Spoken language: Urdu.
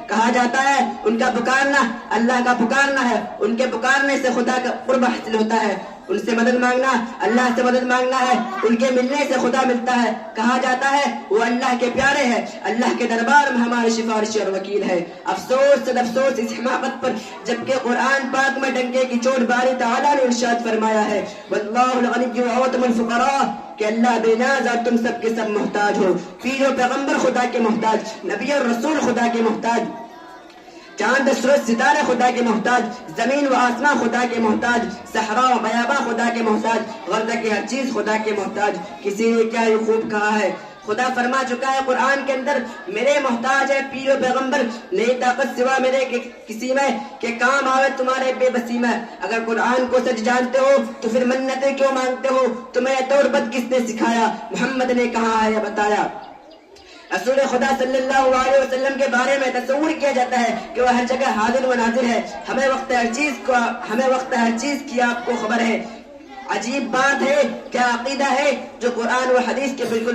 کہا جاتا ہے ان کا پکارنا اللہ کا پکارنا ہے، ان کے پکارنے سے خدا کا قرب حاصل ہوتا ہے، ان سے مدد مانگنا اللہ سے مدد مانگنا ہے، ان کے ملنے سے خدا ملتا ہے۔ کہا جاتا ہے وہ اللہ کے پیارے ہیں، اللہ کے دربار میں ہمارے سفارشی اور وکیل ہے۔ افسوس صد افسوس اس حماقت پر، جبکہ قرآن پاک میں ڈنکے کی چوٹ باری تعالیٰ نے ارشاد فرمایا ہے واللہ الغنی وانتم الفقراء، کہ اللہ بے نیاز اور تم سب کے سب محتاج ہو۔ پیر و پیغمبر خدا کے محتاج، نبی اور رسول خدا کے محتاج، چاند سورج ستارے خدا کے محتاج، زمین و آسمان خدا کے محتاج، صحرا و بیاباں خدا کے محتاج، غرض کی ہر چیز خدا کے محتاج۔ کسی نے کیا یہ خوب کہا ہے، خدا فرما چکا ہے قرآن کے اندر میرے محتاج ہے پیر و پیغمبر، نہیں طاقت سوا میرے کسی میں کہ کام آوے تمہارے بے بسی میں۔ اگر قرآن کو سچ جانتے ہو تو پھر منتیں کیوں مانگتے ہو؟ تمہیں طور بد کس نے سکھایا؟ محمد نے کہا ہے یا بتایا؟ رسول خدا صلی اللہ علیہ وسلم کے بارے میں تصور کیا جاتا ہے کہ وہ ہر جگہ حاضر و ناظر ہے، ہمیں وقت ہر چیز کی آپ کو خبر ہے۔ عجیب بات ہے، کیا عقیدہ ہے جو قرآن و حدیث کے بالکل